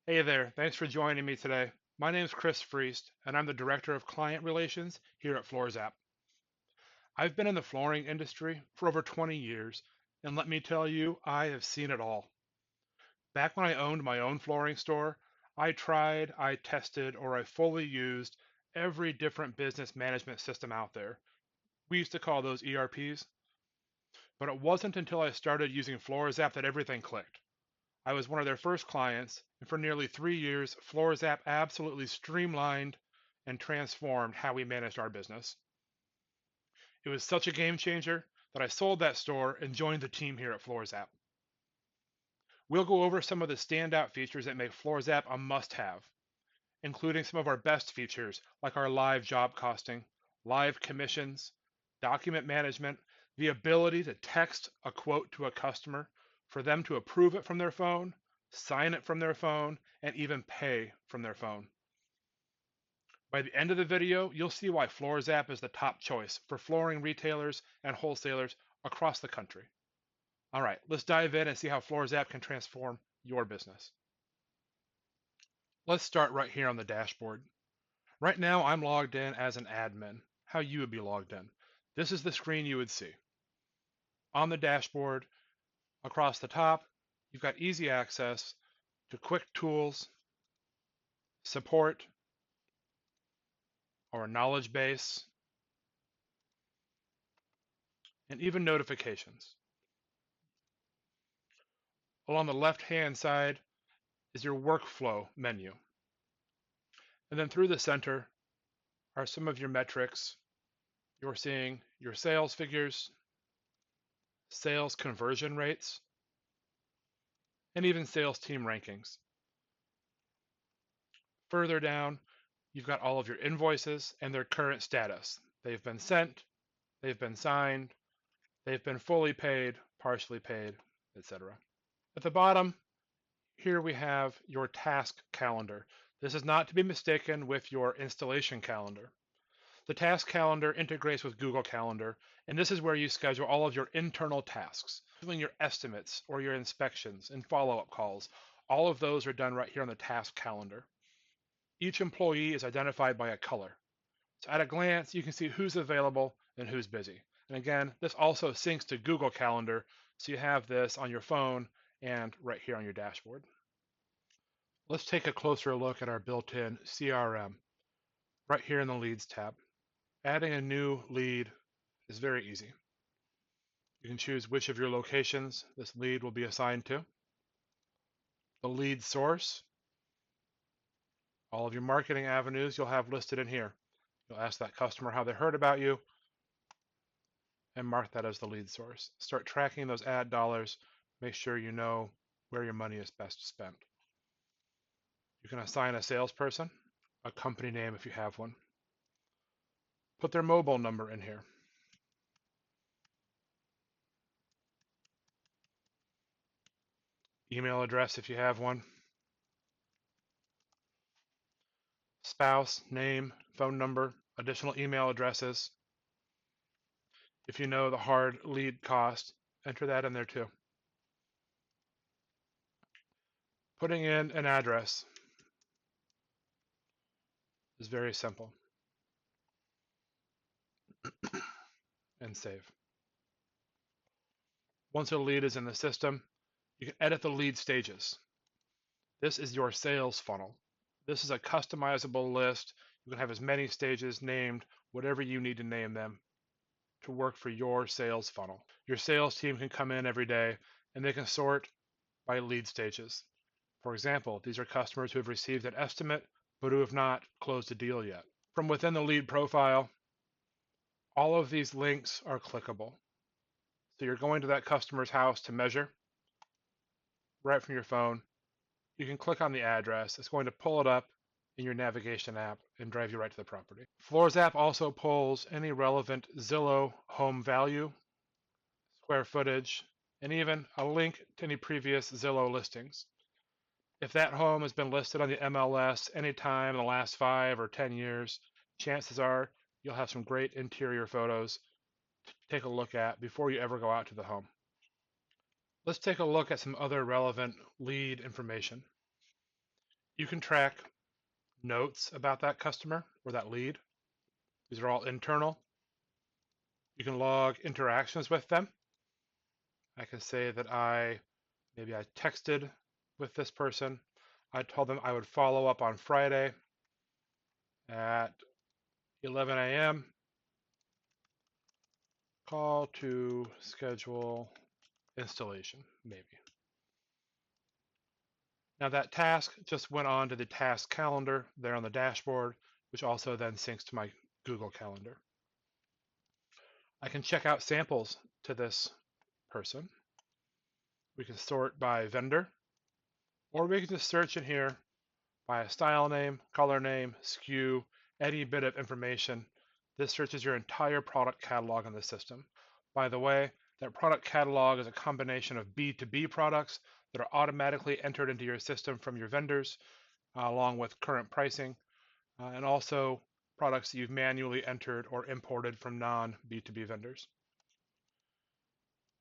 Hey there, thanks for joining me today. My name is Chris Friest, and I'm the Director of Client Relations here at Floorzap. I've been in the flooring industry for over 20 years, and let me tell you, I have seen it all. Back when I owned my own flooring store, I tried, I tested, or I fully used every different business management system out there. We used to call those ERPs, but it wasn't until I started using Floorzap that everything clicked. I was one of their first clients, and for nearly 3 years, Floorzap absolutely streamlined and transformed how we managed our business. It was such a game changer that I sold that store and joined the team here at Floorzap. We'll go over some of the standout features that make Floorzap a must-have, including some of our best features like our live job costing, live commissions, document management, the ability to text a quote to a customer for them to approve it from their phone, sign it from their phone, and even pay from their phone. By the end of the video, you'll see why Floorzap is the top choice for flooring retailers and wholesalers across the country. All right, let's dive in and see how Floorzap can transform your business. Let's start right here on the dashboard. Right now, I'm logged in as an admin, how you would be logged in. This is the screen you would see. On the dashboard, across the top, you've got easy access to quick tools, support, or a knowledge base, and even notifications. Along the left-hand side is your workflow menu. And then through the center are some of your metrics. You're seeing your sales figures, sales conversion rates, and even sales team rankings. Further down, you've got all of your invoices and their current status. They've been sent, they've been signed, they've been fully paid, partially paid, etc. At the bottom, here we have your task calendar. This is not to be mistaken with your installation calendar. The task calendar integrates with Google Calendar, and this is where you schedule all of your internal tasks, doing your estimates or your inspections and follow-up calls. All of those are done right here on the task calendar. Each employee is identified by a color. So at a glance, you can see who's available and who's busy. And again, this also syncs to Google Calendar, so you have this on your phone and right here on your dashboard. Let's take a closer look at our built-in CRM right here in the Leads tab. Adding a new lead is very easy. You can choose which of your locations this lead will be assigned to, the lead source, all of your marketing avenues you'll have listed in here. You'll ask that customer how they heard about you and mark that as the lead source. Start tracking those ad dollars. Make sure you know where your money is best spent. You can assign a salesperson, a company name if you have one. Put their mobile number in here. Email address if you have one. Spouse, name, phone number, additional email addresses. If you know the hard lead cost, enter that in there too. Putting in an address is very simple. And save. Once a lead is in the system, you can edit the lead stages. This is your sales funnel. This is a customizable list. You can have as many stages named, whatever you need to name them, to work for your sales funnel. Your sales team can come in every day and they can sort by lead stages. For example, these are customers who have received an estimate but who have not closed a deal yet. From within the lead profile, all of these links are clickable. So you're going to that customer's house to measure right from your phone. You can click on the address. It's going to pull it up in your navigation app and drive you right to the property. Floorzap also pulls any relevant Zillow home value, square footage, and even a link to any previous Zillow listings. If that home has been listed on the MLS anytime in the last 5 or 10 years, chances are you'll have some great interior photos to take a look at before you ever go out to the home. Let's take a look at some other relevant lead information. You can track notes about that customer or that lead. These are all internal. You can log interactions with them. I can say that maybe I texted with this person. I told them I would follow up on Friday at 11 a.m. Call to schedule installation, maybe. Now that task just went on to the task calendar there on the dashboard, which also then syncs to my Google Calendar. I can check out samples to this person. We can sort by vendor, or we can just search in here by a style name, color name, SKU, any bit of information. This searches your entire product catalog in the system. By the way, that product catalog is a combination of B2B products that are automatically entered into your system from your vendors, along with current pricing, and also products that you've manually entered or imported from non-B2B vendors.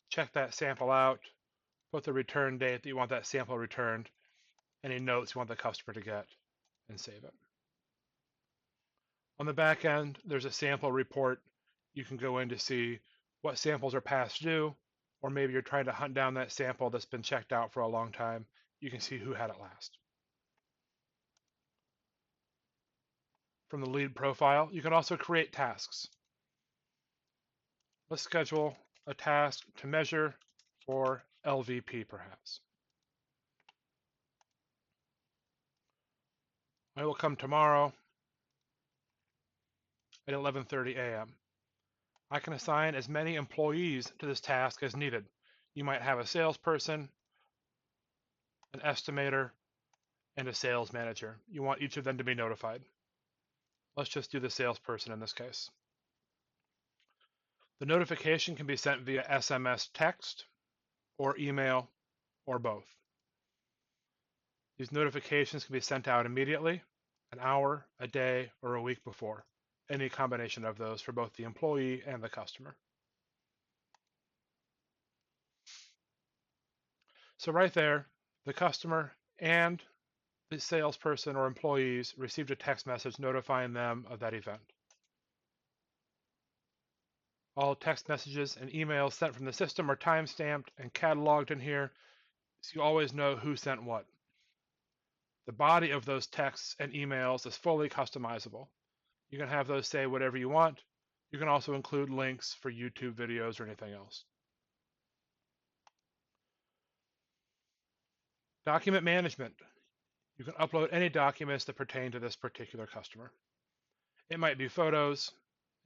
Check that sample out, put the return date that you want that sample returned, any notes you want the customer to get, and save it. On the back end, there's a sample report. You can go in to see what samples are past due, or maybe you're trying to hunt down that sample that's been checked out for a long time. You can see who had it last. From the lead profile, you can also create tasks. Let's schedule a task to measure for LVP, perhaps. I will come tomorrow at 11:30 a.m. I can assign as many employees to this task as needed. You might have a salesperson, an estimator, and a sales manager. You want each of them to be notified. Let's just do the salesperson in this case. The notification can be sent via SMS text or email or both. These notifications can be sent out immediately, an hour, a day, or a week before. Any combination of those for both the employee and the customer. So right there, the customer and the salesperson or employees received a text message notifying them of that event. All text messages and emails sent from the system are timestamped and cataloged in here, so you always know who sent what. The body of those texts and emails is fully customizable. You can have those say whatever you want. You can also include links for YouTube videos or anything else. Document management. You can upload any documents that pertain to this particular customer. It might be photos,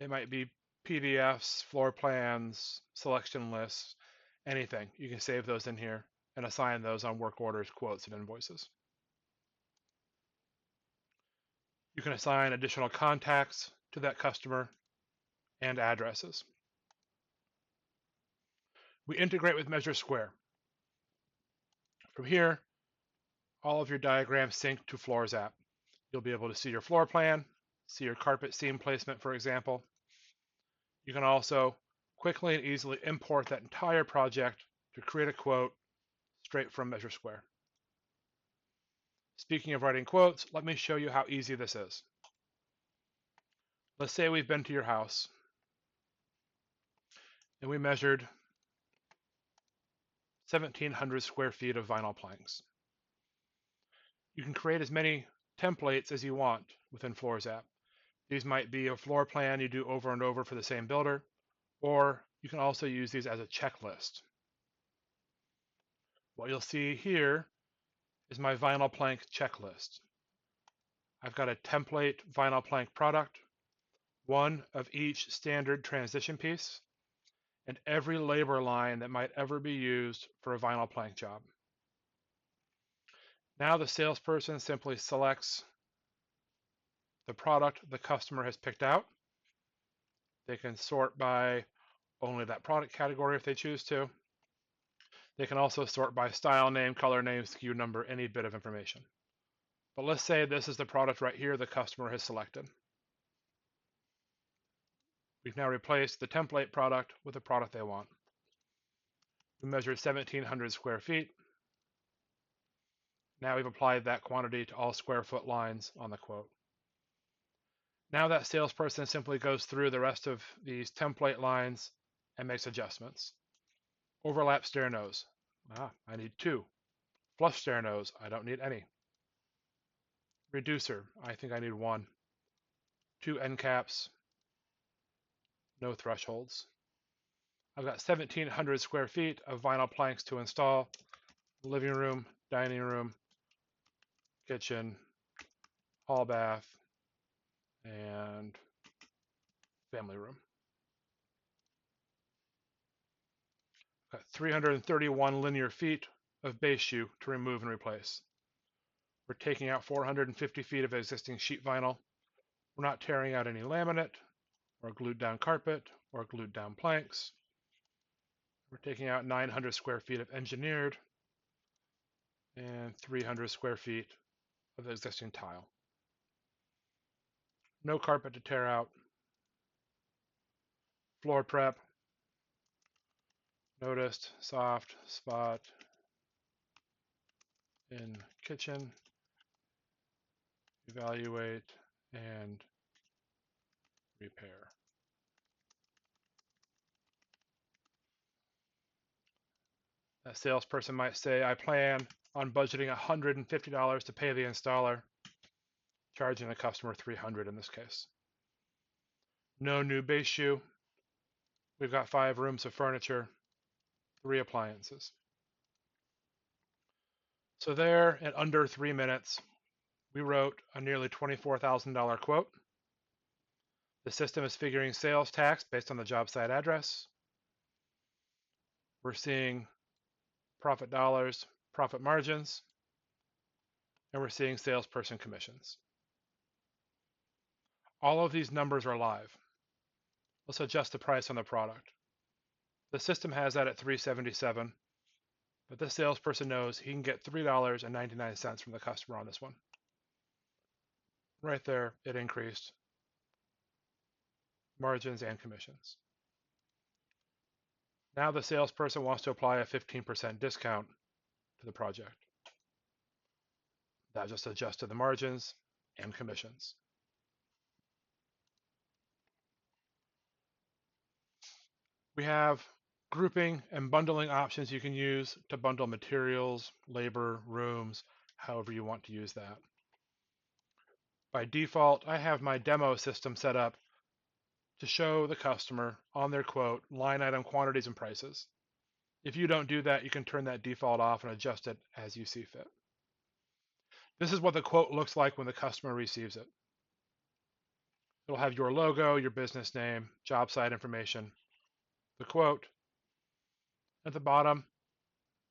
it might be PDFs, floor plans, selection lists, anything. You can save those in here and assign those on work orders, quotes, and invoices. You can assign additional contacts to that customer and addresses. We integrate with Measure Square. From here, all of your diagrams sync to Floorzap. You'll be able to see your floor plan, see your carpet seam placement, for example. You can also quickly and easily import that entire project to create a quote straight from Measure Square. Speaking of writing quotes, let me show you how easy this is. Let's say we've been to your house and we measured 1,700 square feet of vinyl planks. You can create as many templates as you want within Floorzap. These might be a floor plan you do over and over for the same builder, or you can also use these as a checklist. What you'll see here is my vinyl plank checklist. I've got a template vinyl plank product, one of each standard transition piece, and every labor line that might ever be used for a vinyl plank job. Now the salesperson simply selects the product the customer has picked out. They can sort by only that product category if they choose to. They can also sort by style name, color name, SKU number, any bit of information. But let's say this is the product right here the customer has selected. We've now replaced the template product with the product they want. We measured 1,700 square feet. Now we've applied that quantity to all square foot lines on the quote. Now that salesperson simply goes through the rest of these template lines and makes adjustments. Overlap stair nose. I need 2. Flush stair nose. I don't need any. Reducer. I think I need 1. 2 end caps. No thresholds. I've got 1,700 square feet of vinyl planks to install. Living room, dining room, kitchen, hall bath, and family room. Got 331 linear feet of base shoe to remove and replace. We're taking out 450 feet of existing sheet vinyl. We're not tearing out any laminate or glued down carpet or glued down planks. We're taking out 900 square feet of engineered and 300 square feet of existing tile. No carpet to tear out. Floor prep. Noticed soft spot in kitchen. Evaluate and repair. A salesperson might say, I plan on budgeting $150 to pay the installer, charging the customer $300 in this case. No new base shoe. We've got 5 rooms of furniture, 3 appliances. So there, in under 3 minutes, we wrote a nearly $24,000 quote. The system is figuring sales tax based on the job site address. We're seeing profit dollars, profit margins, and we're seeing salesperson commissions. All of these numbers are live. Let's adjust the price on the product. The system has that at $377, but this salesperson knows he can get $3.99 from the customer on this one. Right there, it increased margins and commissions. Now the salesperson wants to apply a 15% discount to the project. That just adjusted the margins and commissions. We have grouping and bundling options you can use to bundle materials, labor, rooms, however you want to use that. By default, I have my demo system set up to show the customer on their quote line item quantities and prices. If you don't do that, you can turn that default off and adjust it as you see fit. This is what the quote looks like when the customer receives it. It'll have your logo, your business name, job site information, the quote. At the bottom,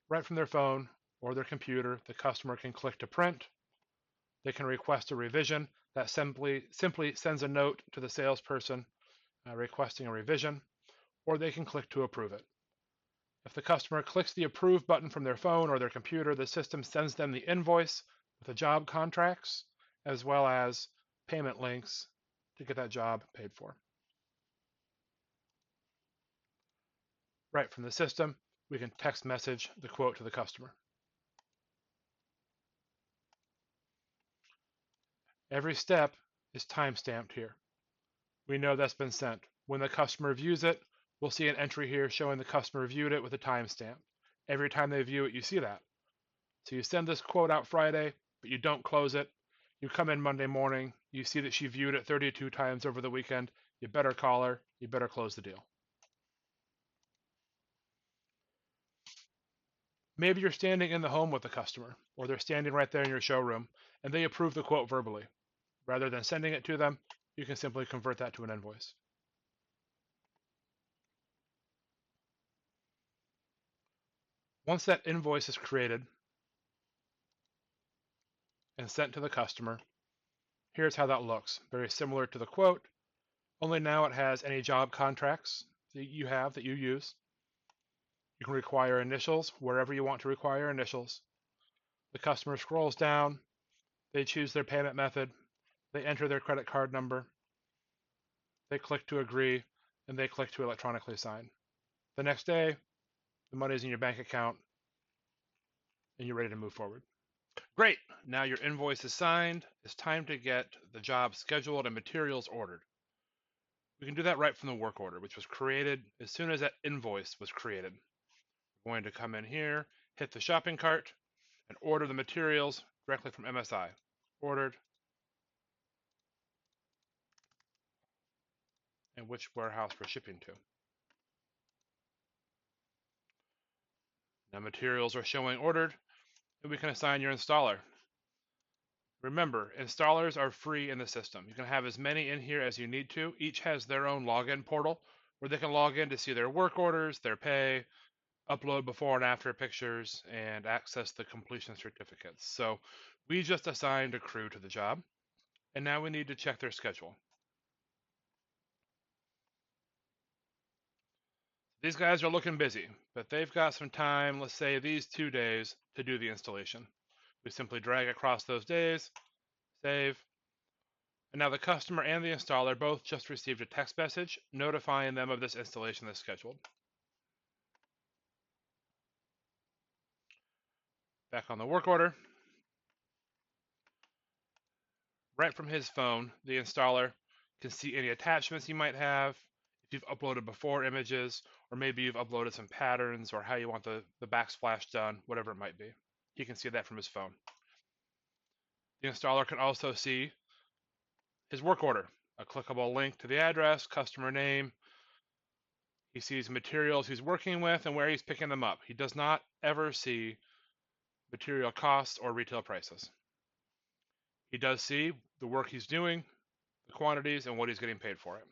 right from their phone or their computer, the customer can click to print. They can request a revision. That simply sends a note to the salesperson requesting a revision, or they can click to approve it. If the customer clicks the approve button from their phone or their computer, the system sends them the invoice with the job contracts as well as payment links to get that job paid for. Right from the system, we can text message the quote to the customer. Every step is time-stamped here. We know that's been sent. When the customer views it, we'll see an entry here showing the customer viewed it with a timestamp. Every time they view it, you see that. So you send this quote out Friday, but you don't close it. You come in Monday morning, you see that she viewed it 32 times over the weekend. You better call her, you better close the deal. Maybe you're standing in the home with the customer, or they're standing right there in your showroom, and they approve the quote verbally. Rather than sending it to them, you can simply convert that to an invoice. Once that invoice is created and sent to the customer, here's how that looks. Very similar to the quote, only now it has any job contracts that you have that you use. You can require initials wherever you want to require initials. The customer scrolls down, they choose their payment method, they enter their credit card number, they click to agree, and they click to electronically sign. The next day, the money is in your bank account, and you're ready to move forward. Great, now your invoice is signed. It's time to get the job scheduled and materials ordered. We can do that right from the work order, which was created as soon as that invoice was created. We're going to come in here, hit the shopping cart, and order the materials directly from MSI. Ordered, and which warehouse we're shipping to. Now materials are showing ordered, and we can assign your installer. Remember, installers are free in the system. You can have as many in here as you need to. Each has their own login portal where they can log in to see their work orders, their pay, upload before and after pictures, and access the completion certificates. So we just assigned a crew to the job, and now we need to check their schedule. These guys are looking busy, but they've got some time, let's say these 2 days, to do the installation. We simply drag across those days, save, and now the customer and the installer both just received a text message notifying them of this installation that's scheduled. Back on the work order. Right from his phone, the installer can see any attachments you might have, if you've uploaded before images, or maybe you've uploaded some patterns or how you want the backsplash done, whatever it might be. He can see that from his phone. The installer can also see his work order, a clickable link to the address, customer name. He sees materials he's working with and where he's picking them up. He does not ever see material costs or retail prices. He does see the work he's doing, the quantities, and what he's getting paid for it.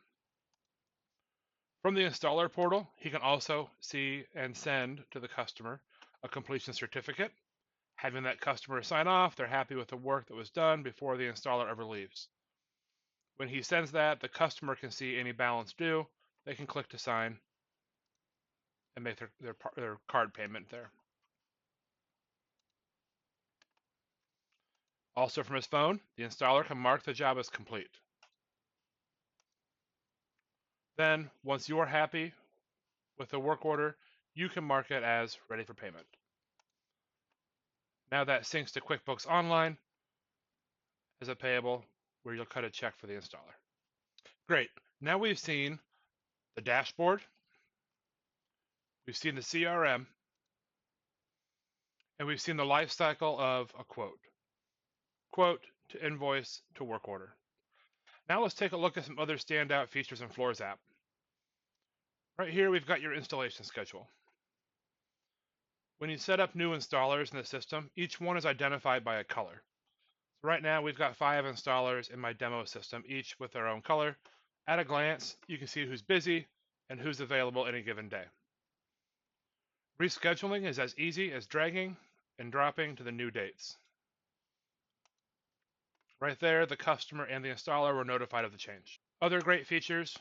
From the installer portal, he can also see and send to the customer a completion certificate. Having that customer sign off, they're happy with the work that was done before the installer ever leaves. When he sends that, the customer can see any balance due. They can click to sign and make their card payment there. Also from his phone, the installer can mark the job as complete. Then, once you're happy with the work order, you can mark it as ready for payment. Now that syncs to QuickBooks Online as a payable where you'll cut a check for the installer. Great. Now we've seen the dashboard, we've seen the CRM, and we've seen the life cycle of a quote. Quote to invoice to work order. Now let's take a look at some other standout features in Floorzap. Right here, we've got your installation schedule. When you set up new installers in the system, each one is identified by a color. So right now, we've got 5 installers in my demo system, each with their own color. At a glance, you can see who's busy and who's available any given day. Rescheduling is as easy as dragging and dropping to the new dates. Right there, the customer and the installer were notified of the change. Other great features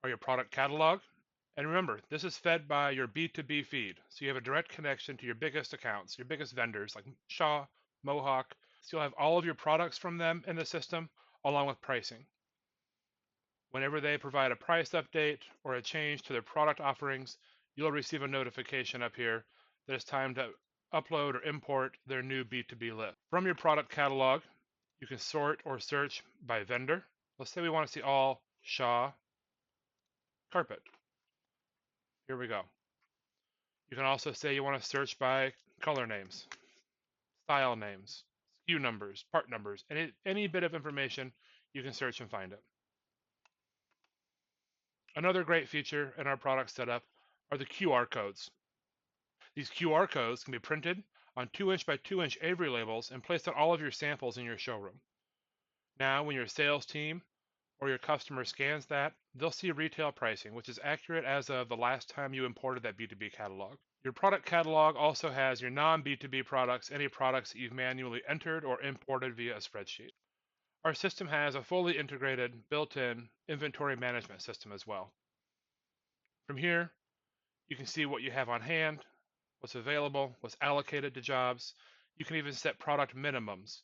are your product catalog. And remember, this is fed by your B2B feed. So you have a direct connection to your biggest accounts, your biggest vendors like Shaw, Mohawk. So you'll have all of your products from them in the system along with pricing. Whenever they provide a price update or a change to their product offerings, you'll receive a notification up here that it's time to upload or import their new B2B list. From your product catalog, you can sort or search by vendor. Let's say we want to see all Shaw carpet. Here we go. You can also say you want to search by color names, style names, SKU numbers, part numbers, any bit of information, you can search and find it. Another great feature in our product setup are the QR codes. These QR codes can be printed on 2-inch by 2-inch Avery labels and placed on all of your samples in your showroom. Now, when your sales team or your customer scans that, they'll see retail pricing, which is accurate as of the last time you imported that B2B catalog. Your product catalog also has your non-B2B products, any products that you've manually entered or imported via a spreadsheet. Our system has a fully integrated, built-in inventory management system as well. From here, you can see what you have on hand, what's available, what's allocated to jobs. You can even set product minimums.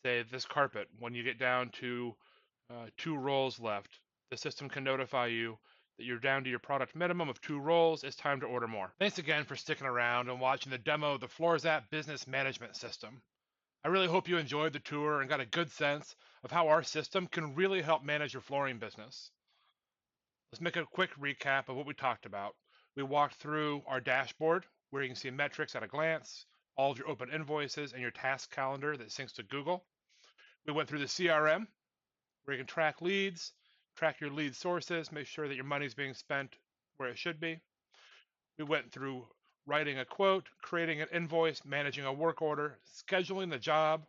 Say this carpet, when you get down to 2 rolls left, the system can notify you that you're down to your product minimum of 2 roles, it's time to order more. Thanks again for sticking around and watching the demo of the Floorzap Business Management System. I really hope you enjoyed the tour and got a good sense of how our system can really help manage your flooring business. Let's make a quick recap of what we talked about. We walked through our dashboard where you can see metrics at a glance, all of your open invoices, and your task calendar that syncs to Google. We went through the CRM where you can track leads, track your lead sources, make sure that your money's being spent where it should be. We went through writing a quote, creating an invoice, managing a work order, scheduling the job.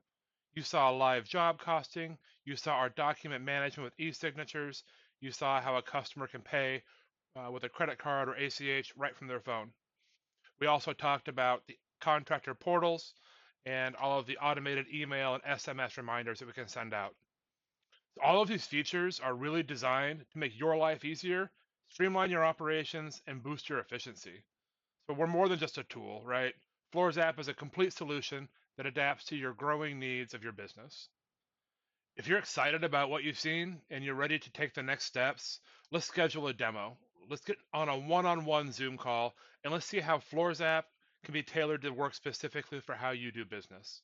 You saw live job costing. You saw our document management with e-signatures. You saw how a customer can pay with a credit card or ACH right from their phone. We also talked about the contractor portals and all of the automated email and SMS reminders that we can send out. All of these features are really designed to make your life easier, streamline your operations, and boost your efficiency. So we're more than just a tool, right? Floorzap is a complete solution that adapts to your growing needs of your business. If you're excited about what you've seen and you're ready to take the next steps, let's schedule a demo. Let's get on a one-on-one Zoom call and let's see how Floorzap can be tailored to work specifically for how you do business.